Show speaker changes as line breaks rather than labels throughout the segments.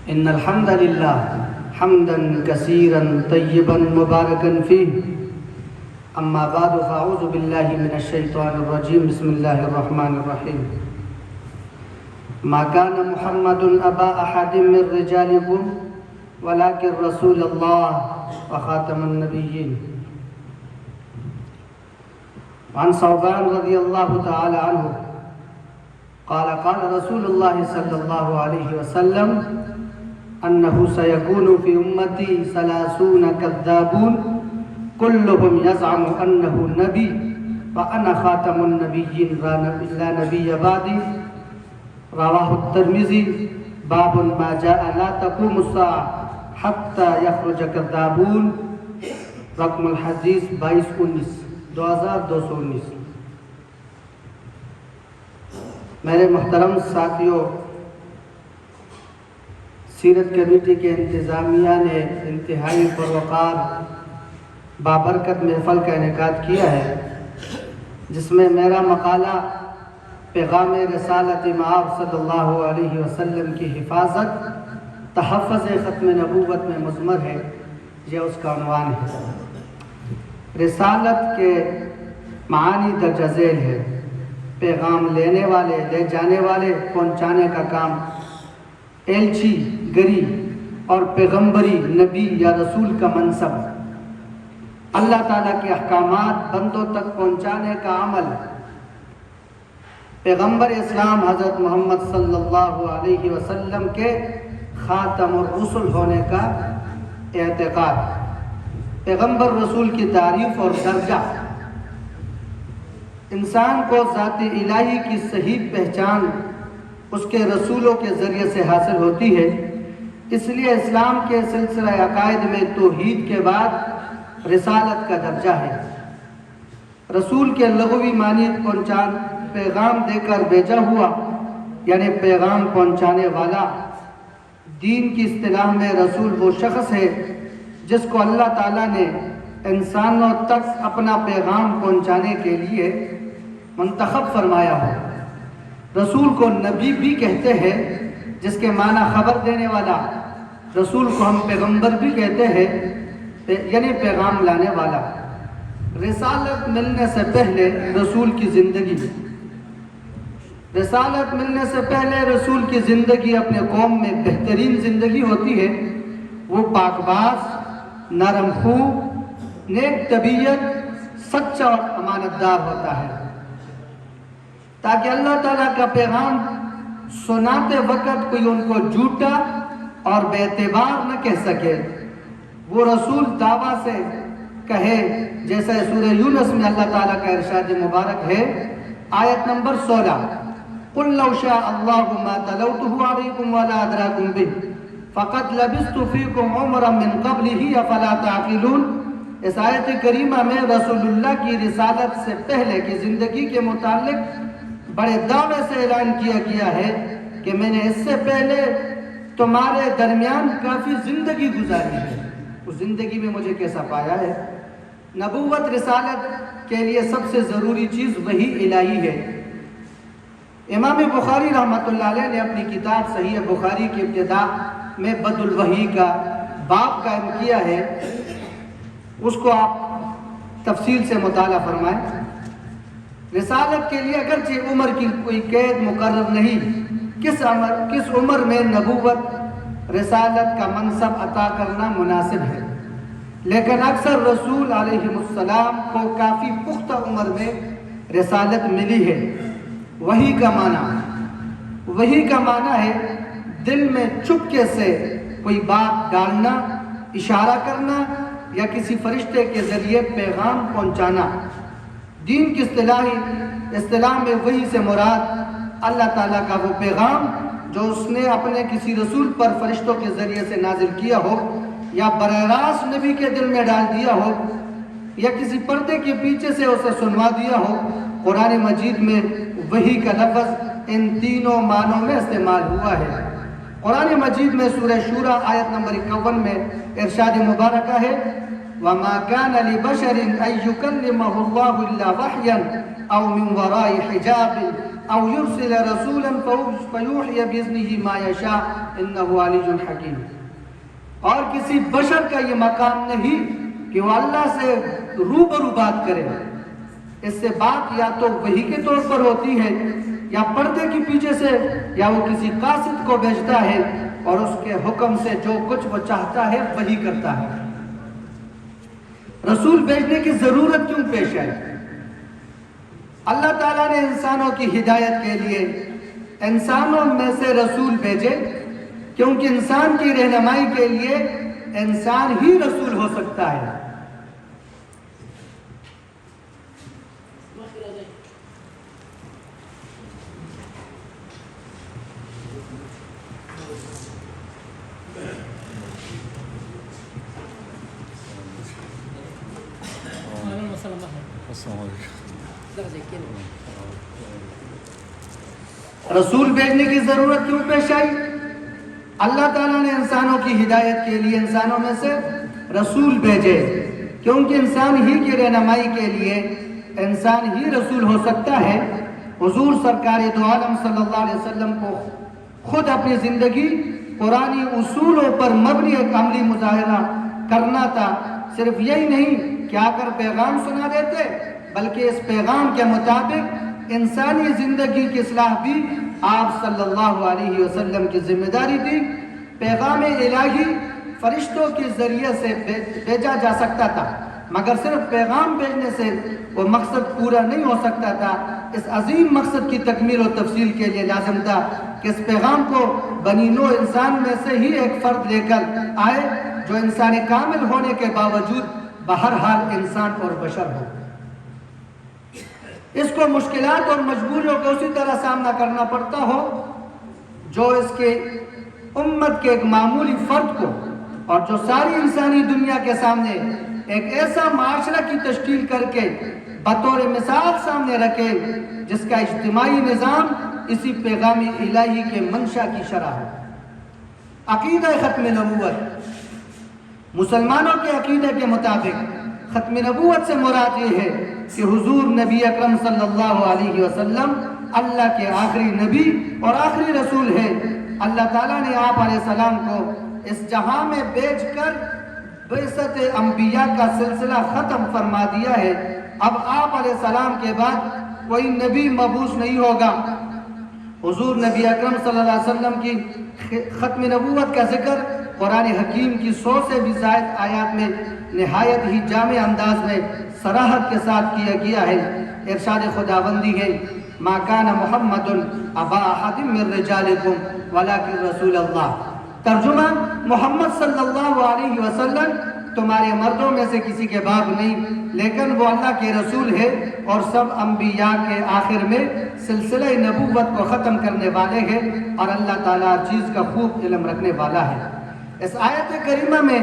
إن الحمد لله حمدا كثيرا طيبا مباركا فيه. أما بعد فأعوذ بالله من الشيطان الرجيم. بسم الله الرحمن الرحيم. ما كان محمد أبا أحد من رجالكم ولكن رسول الله وخاتم النبيين. وعن ثوبان رضي الله تعالى عنه قال قال رسول الله صلى الله عليه وسلم أنه سيكون في أمتي 30 كذابون كلهم يزعم أنه نبي وأنا خاتم النبيين لا نبي بعدي. رواه الترمذي. باب ما جاء لا تقوم الساعة حتى يخرج كذابون. رقم الحدیث 2219. میرے محترم ساتھیوں، سیرت کمیٹی کے انتظامیہ نے انتہائی پروقار بابرکت محفل کا انعقاد کیا ہے، جس میں میرا مقالہ پیغام رسالت مآب صلی اللہ علیہ وسلم کی حفاظت تحفظ ختم نبوت میں مضمر ہے. یہ اس کا عنوان ہے. رسالت کے معانی درج ذیل ہے: پیغام لینے والے، لے جانے والے، پہنچانے کا کام. ایلچی گری اور پیغمبری، نبی یا رسول کا منصب. اللہ تعالیٰ کے احکامات بندوں تک پہنچانے کا عمل. پیغمبر اسلام حضرت محمد صلی اللہ علیہ وسلم کے خاتم الرسل ہونے کا اعتقاد. پیغمبر رسول کی تعریف اور درجہ. انسان کو ذات الہی کی صحیح پہچان اس کے رسولوں کے ذریعے سے حاصل ہوتی ہے. اس لیے اسلام کے سلسلہ عقائد میں توحید کے بعد رسالت کا درجہ ہے. رسول کے لغوی معنی پیغام دے کر بھیجا ہوا، یعنی پیغام پہنچانے والا. دین کی اصطلاح میں رسول وہ شخص ہے جس کو اللہ تعالیٰ نے انسانوں تک اپنا پیغام پہنچانے کے لیے منتخب فرمایا ہو. رسول کو نبی بھی کہتے ہیں، جس کے معنی خبر دینے والا. رسول کو ہم پیغمبر بھی کہتے ہیں، یعنی پیغام لانے والا. رسالت ملنے سے پہلے رسول کی زندگی. رسالت ملنے سے پہلے رسول کی زندگی اپنے قوم میں بہترین زندگی ہوتی ہے. وہ پاک باز، نرم خو، نیک طبیعت، سچا اور امانت دار ہوتا ہے، تاکہ اللہ تعالیٰ کا پیغام سناتے وقت کوئی ان کو جھوٹا اور بے اعتبار نہ کہہ سکے. وہ رسول دعویٰ سے کہے، جیسا سورہ یونس میں اللہ تعالیٰ کا ارشاد مبارک ہے، آیت نمبر 16: قُلْ لَوْ شَاءَ اللَّهُ مَا تَلَوْتُهُ عَلَيْكُمْ وَلَا أَدْرَاكُمْ بِهِ فَقَدْ لَبِثْتُ فِيكُمْ عُمْرًا مِّن قَبْلِهِ أَفَلَا تَعْقِلُونَ. اس آیت کریمہ میں رسول اللہ کی رسالت سے پہلے کی زندگی کے متعلق بڑے دعوے سے اعلان کیا گیا ہے کہ میں نے اس سے پہلے تمہارے درمیان کافی زندگی گزاری ہے. اس زندگی میں مجھے کیسا پایا ہے. نبوت رسالت کے لیے سب سے ضروری چیز وحی الہی ہے. امام بخاری رحمۃ اللہ علیہ نے اپنی کتاب صحیح بخاری کی ابتدا میں بدء الوحی کا باب قائم کیا ہے. اس کو آپ تفصیل سے مطالعہ فرمائیں. رسالت کے لیے اگرچہ عمر کی کوئی قید مقرر نہیں، کس عمر میں نبوت رسالت کا منصب عطا کرنا مناسب ہے، لیکن اکثر رسول علیہ السلام کو کافی پختہ عمر میں رسالت ملی ہے. وحی کا معنی ہے دل میں چپکے سے کوئی بات ڈالنا، اشارہ کرنا یا کسی فرشتے کے ذریعے پیغام پہنچانا. دین کی اصطلاح میں وحی سے مراد اللہ تعالیٰ کا وہ پیغام جو اس نے اپنے کسی رسول پر فرشتوں کے ذریعے سے نازل کیا ہو، یا براہ راست نبی کے دل میں ڈال دیا ہو، یا کسی پردے کے پیچھے سے اسے سنوا دیا ہو. قرآن مجید میں وحی کا لفظ ان تینوں معنوں میں استعمال ہوا ہے. قرآن مجید میں سورہ شورى آیت نمبر 51 میں ارشاد مبارکہ ہے: وَمَا كَانَ لِبَشَرٍ أَن يُكَلِّمَهُ اللَّهُ إِلَّا وَحْيًا أَوْ مِنْ وَرَاءِ حِجَابٍ او یرسل رسولا فیوحی باذنہ ما یشاء انہ علی حکیم. اور کسی بشر کا یہ مقام نہیں کہ وہ اللہ سے روبرو بات کرے. اس سے بات یا تو وحی کے طور پر ہوتی ہے یا پردے کے پیچھے سے, یا وہ کسی قاصد کو بھیجتا ہے اور اس کے حکم سے جو کچھ وہ چاہتا ہے وہی کرتا ہے. رسول بھیجنے کی ضرورت کیوں پیش آئی؟ اللہ تعالیٰ نے انسانوں کی ہدایت کے لیے انسانوں میں سے رسول بھیجے, کیونکہ انسان کی رہنمائی کے لیے انسان ہی رسول ہو سکتا ہے. رسول بھیجنے کی ضرورت کیوں پیش آئی؟ اللہ تعالیٰ نے انسانوں کی ہدایت کے لیے انسانوں میں سے رسول بھیجے, کیونکہ انسان ہی کی رہنمائی کے لیے انسان ہی رسول ہو سکتا ہے. حضور سرکار دو عالم صلی اللہ علیہ وسلم کو خود اپنی زندگی قرآنی اصولوں پر مبنی ایک عملی مظاہرہ کرنا تھا. صرف یہی نہیں کہ آ کر پیغام سنا دیتے, بلکہ اس پیغام کے مطابق انسانی زندگی کی اصلاح بھی آپ صلی اللہ علیہ وسلم کی ذمہ داری تھی. پیغام الہی فرشتوں کے ذریعے سے بھیجا جا سکتا تھا, مگر صرف پیغام بھیجنے سے وہ مقصد پورا نہیں ہو سکتا تھا. اس عظیم مقصد کی تکمیل و تفصیل کے لیے لازم تھا کہ اس پیغام کو بنی نوع انسان میں سے ہی ایک فرد لے کر آئے جو انسان کامل ہونے کے باوجود بہرحال انسان اور بشر ہو. اس کو مشکلات اور مجبوریوں کا اسی طرح سامنا کرنا پڑتا ہو جو اس کے امت کے ایک معمولی فرد کو, اور جو ساری انسانی دنیا کے سامنے ایک ایسا معاشرہ کی تشکیل کر کے بطور مثال سامنے رکھے جس کا اجتماعی نظام اسی پیغام الہی کے منشا کی شرح ہے. عقیدہ ختم نبوت. مسلمانوں کے عقیدے کے مطابق ختم نبوت سے مراد یہ ہے کہ حضور نبی اکرم صلی اللہ علیہ وسلم اللہ کے آخری نبی اور آخری رسول ہے. اللہ تعالیٰ نے آپ علیہ السلام کو اس جہاں میں بھیج کر بعثت انبیاء کا سلسلہ ختم فرما دیا ہے. اب آپ علیہ السلام کے بعد کوئی نبی مبعوث نہیں ہوگا. حضور نبی اکرم صلی اللہ علیہ وسلم کی ختم نبوت کا ذکر قرآن حکیم کی 100 سے بھی زائد آیات میں نہایت ہی جامع انداز میں صراحت کے ساتھ کیا گیا ہے. ارشاد خداوندی ہے ما کان محمد ابا احد من رجالکم ولکن رسول اللہ. ترجمہ محمد صلی اللہ علیہ وسلم تمہارے مردوں میں سے کسی کے باپ نہیں, لیکن وہ اللہ کے رسول ہے اور سب انبیاء کے آخر میں سلسلہ نبوت کو ختم کرنے والے ہیں, اور اللہ تعالیٰ ہر چیز کا خوب علم رکھنے والا ہے. اس آیت کریمہ میں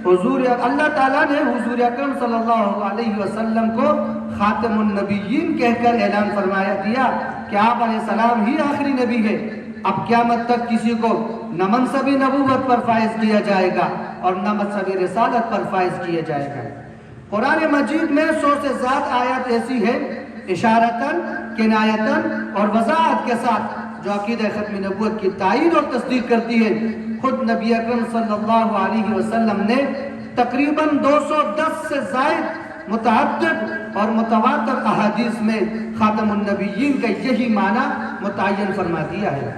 اللہ تعالیٰ نے حضور اکرم صلی اللہ علیہ وسلم کو خاتم النبیین کہہ کر اعلان فرمایا دیا کہ آپ علیہ السلام ہی آخری نبی ہے. اب قیامت تک کسی کو نہ منصب نبوت پر فائز کیا جائے گا اور نہ منصب رسالت پر فائز کیا جائے گا. قرآن مجید میں 100 سے زیادہ آیات ایسی ہے اشارتاً, کنایتاً اور وضاحت کے ساتھ جو عقیدہ ختم نبوت کی تائید اور تصدیق کرتی ہے. خود نبی اکرم صلی اللہ علیہ وسلم نے تقریباً 210 سے زائد متعدد اور متواتر احادیث میں خاتم النبیین کا یہی معنی متعین فرما دیا ہے.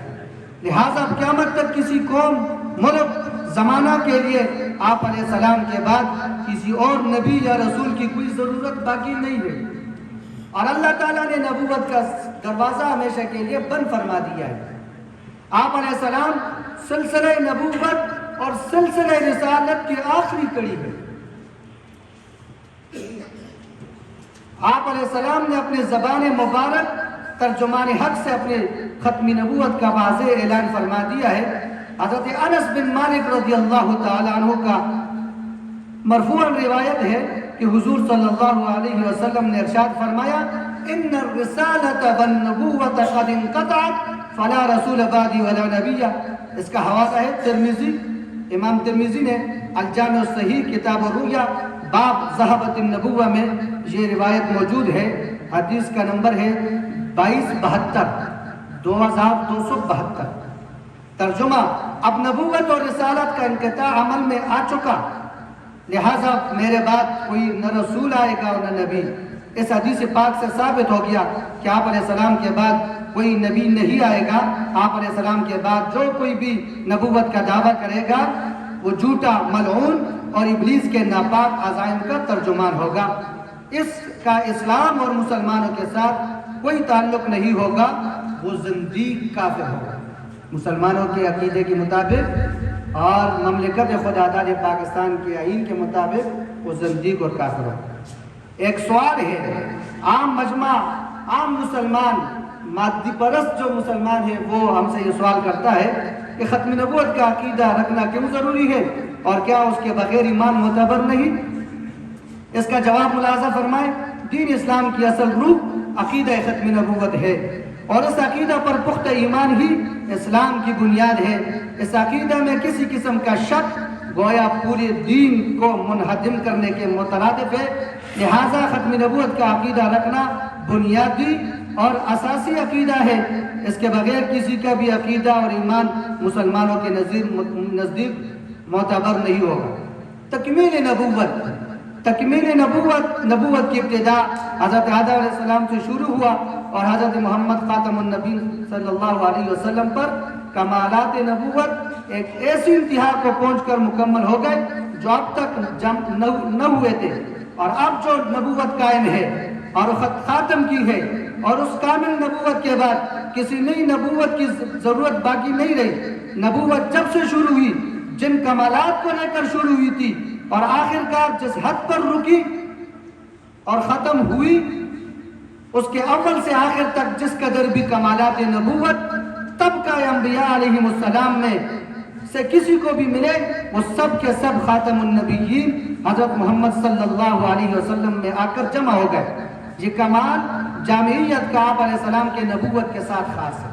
لہٰذا قیامت تک کسی قوم, ملک, زمانہ کے لیے آپ علیہ السلام کے بعد کسی اور نبی یا رسول کی کوئی ضرورت باقی نہیں ہے, اور اللہ تعالیٰ نے نبوت کا دروازہ ہمیشہ کے لیے بند فرما دیا ہے. آپ علیہ السلام سلسلہ نبوت اور سلسلہ رسالت کی آخری کڑی ہے. آپ علیہ السلام نے اپنے زبان مبارک ترجمان حق سے اپنے ختم نبوت کا واضح اعلان فرما دیا ہے. حضرت انس بن مالک رضی اللہ تعالی عنہ کا مرفوعاً روایت ہے کہ حضور صلی اللہ علیہ وسلم نے ارشاد فرمایا ان الرسالۃ والنبوۃ قد انقطعت فلا رسول بعدی ولا نبی. اس کا حوالہ ہے ترمذی, امام ترمذی نے الجامع الصحیح کتاب الرؤیا باب ذهبت النبوہ میں یہ روایت موجود ہے. حدیث کا نمبر ہے 2272 2272 ترجمہ: اب نبوت اور رسالت کا انقطاع عمل میں آ چکا، لہٰذا میرے بعد کوئی نہ رسول آئے گا اور نہ نبی۔ اس حدیث پاک سے ثابت ہو گیا کہ آپ علیہ السلام کے بعد کوئی نبی نہیں آئے گا۔ آپ علیہ السلام کے بعد جو کوئی بھی نبوت کا دعویٰ کرے گا وہ جھوٹا، ملعون اور ابلیس کے ناپاک عزائم کا ترجمان ہوگا۔ اس کا اسلام اور مسلمانوں کے ساتھ کوئی تعلق نہیں ہوگا، وہ زندیق کافر ہوگا۔ مسلمانوں کے عقیدے کے مطابق اور مملکت خدا داد پاکستان کے آئین کے مطابق وہ زندیق اور کافر ہوگا۔ ایک سوال ہے، عام مجمع، عام مسلمان، مادی پرست جو مسلمان ہے وہ ہم سے یہ سوال کرتا ہے کہ ختم نبوت کا عقیدہ رکھنا کیوں ضروری ہے اور کیا اس کے بغیر ایمان معتبر نہیں؟ اس کا جواب ملاحظہ فرمائے، دین اسلام کی اصل روح عقیدہ ختم نبوت ہے، اور اس عقیدہ پر پختہ ایمان ہی اسلام کی بنیاد ہے۔ اس عقیدہ میں کسی قسم کا شک گویا پورے دین کو منہدم کرنے کے مترادف ہے، لہذا ختم نبوت کا عقیدہ رکھنا بنیادی اور اساسی عقیدہ ہے۔ اس کے بغیر کسی کا بھی عقیدہ اور ایمان مسلمانوں کے نزدیک معتبر نہیں ہوگا۔ تکمیل نبوت کی ابتدا حضرت آدم علیہ السلام سے شروع ہوا اور حضرت محمد خاتم النبی صلی اللہ علیہ وسلم پر کمالات نبوت ایک ایسی انتہا کو پہنچ کر مکمل ہو گئے جو اب تک نہ ہوئے تھے، اور اب جو نبوت قائم ہے اور خاتم کی ہے، اور اس کامل نبوت کے بعد کسی نئی نبوت کی ضرورت باقی نہیں رہی۔ نبوت جب سے شروع ہوئی، جن کمالات کو لے کر شروع ہوئی تھی اور آخر کار جس حد پر رکی اور ختم ہوئی، اس کے اول سے آخر تک جس قدر بھی کمالات نبوت طبقہ انبیاء علیہم السلام میں سے کسی کو بھی ملے، وہ سب کے سب خاتم النبیین حضرت محمد صلی اللہ علیہ وسلم میں آ کر جمع ہو گئے۔ یہ کمال جامعیت کا آپ علیہ السلام کے نبوت کے ساتھ خاص ہے۔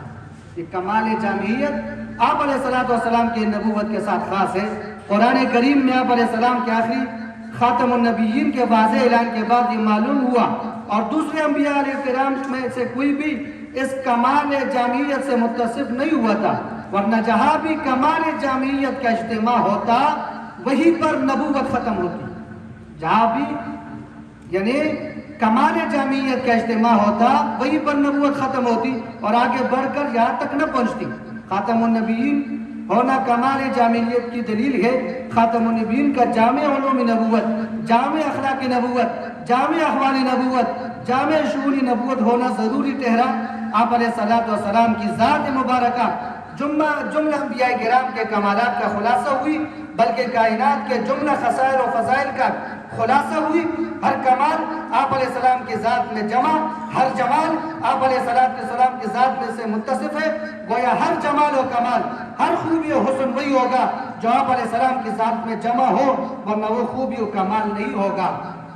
یہ کمال جامعیت آپ علیہ السلام کے نبوت کے ساتھ خاص ہے۔ قرآن کریم میں آپ علیہ السلام کے آخری خاتم النبیین کے واضح اعلان کے بعد یہ معلوم ہوا، اور دوسرے انبیاء علیہ السلام میں سے کوئی بھی اس کمال جامعیت سے متصف نہیں ہوا تھا، ورنہ جہاں بھی کمال جامعیت کا اجتماع ہوتا وہیں پر نبوت ختم ہوتی۔ جہاں بھی یعنی کمال جامعیت کا اجتماع ہوتا وہیں پر نبوت ختم ہوتی اور آگے بڑھ کر یہاں تک نہ پہنچتی۔ خاتم النبیین ہونا کمال جامعیت کی دلیل ہے۔ خاتم النبیین کا جامع علوم نبوت، جامع اخلاق نبوت، جامع احوال نبوت، جامع شؤون نبوت ہونا ضروری ٹھہرا۔ آپ علیہ السلام کی ذات مبارکہ جملہ انبیاء کرام کے کمالات کا خلاصہ ہوئی، بلکہ کائنات کے جملہ خصائل و فضائل کا خلاصہ ہوئی۔ ہر کمال آپ علیہ السلام کی ذات میں جمع، ہر جمال آپ علیہ السلام کی ذات میں سے متصف ہے۔ گویا ہر جمال و کمال، ہر خوبی و حسن وہی ہوگا جو آپ علیہ السلام کی ذات میں جمع ہو، ورنہ وہ خوبی و کمال نہیں ہوگا۔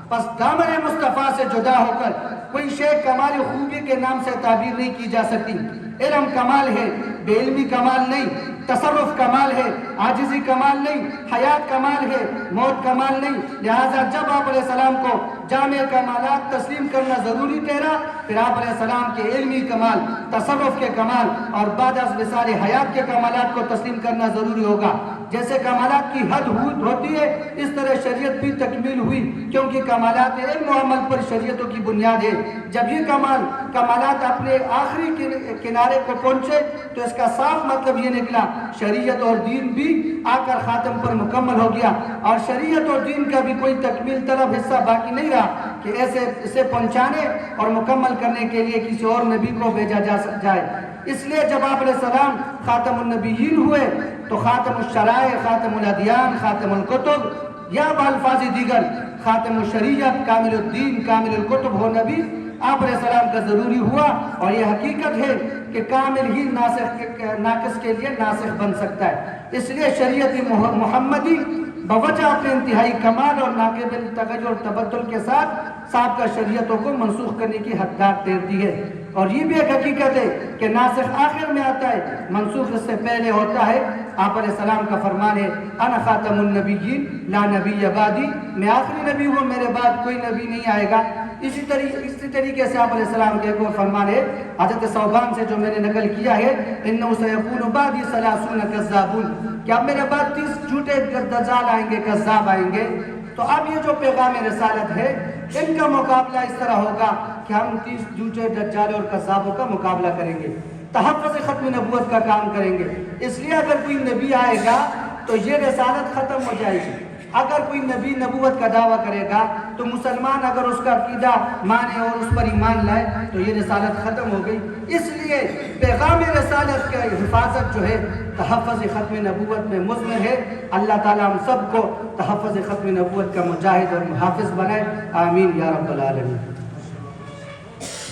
پس دامن مصطفیٰ سے جدا ہو کر کوئی شے کمال و خوبی کے نام سے تعبیر نہیں کی جا سکتی۔ علم کمال ہے، بے علمی کمال نہیں، تصرف کمال ہے، عاجزی کمال نہیں، حیات کمال ہے، موت کمال نہیں۔ لہٰذا جب آپ علیہ السلام کو جامع کمالات تسلیم کرنا ضروری ٹھہرا، پھر آپ علیہ السلام کے علمی کمال، تصرف کے کمال اور بعد از وصال حیات کے کمالات کو تسلیم کرنا ضروری ہوگا۔ جیسے کمالات کی حد ہوتی ہے، اس طرح شریعت بھی تکمیل ہوئی، کیونکہ کمالات علم و عمل پر شریعتوں کی بنیاد ہے۔ جب یہ کمالات اپنے آخری کنارے کو پہنچے تو اس کا صاف مطلب یہ نکلا شریعت اور دین بھی آ کر خاتم پر مکمل ہو گیا، اور شریعت اور دین کا بھی کوئی تکمیل طلب حصہ باقی نہیں رہا کہ اسے پہنچانے اور مکمل کرنے کے لیے کسی اور نبی کو بھیجا جائے۔ اس لیے جب آپ علیہ السلام خاتم النبیین ہوئے تو خاتم الشرائع، خاتم الادیان، خاتم الکتب یا بالفاظ دیگر خاتم الشریعت، کامل الدین، کامل الکتب ہونا بھی آپ علیہ السلام کا ضروری ہوا، اور یہ حقیقت ہے کہ کامل ہی ناقص کے لیے ناسخ بن سکتا ہے۔ اس لیے شریعت محمدی بوجہ اپنے انتہائی کمال اور ناقابل تغیر اور تبدل کے ساتھ سابقہ شریعتوں کو منسوخ کرنے کی حددار تیرتی ہے، اور یہ بھی ایک حقیقت ہے کہ ناسخ آخر میں آتا ہے، منسوخ اس سے پہلے ہوتا ہے۔ آپ علیہ السلام کا فرمان ہے، انا خاتم النبیین لا نبی بعدی، میں آخری نبی ہوں، میرے بعد کوئی نبی نہیں آئے گا۔ اسی طریقے سے آپ علیہ السلام کے ایک اور فرمان ہے حضرت صوبان سے جو میں نے نقل کیا ہے انہ سیکون بعدی ثلاثون کذابون کہ اب میرے بعد 30 جھوٹے دجال آئیں گے، کذاب آئیں گے. تو اب یہ جو پیغام رسالت ہے ان کا مقابلہ اس طرح ہوگا کہ ہم 30 جھوٹے دجال اور کذابوں کا مقابلہ کریں گے، تحفظ ختم نبوت کا کام کریں گے. اس لیے اگر کوئی نبی آئے گا تو یہ رسالت ختم ہو جائے گی. اگر کوئی نبی نبوت کا دعویٰ کرے گا تو مسلمان اگر اس کا عقیدہ مانے اور اس پر ایمان لائے تو یہ رسالت ختم ہو گئی. اس لیے پیغام رسالت کا حفاظت جو ہے تحفظ ختم نبوت میں مضمر ہے. اللہ تعالیٰ ہم سب کو تحفظ ختم نبوت کا مجاہد اور محافظ بنائے. آمین یا رب العالمین.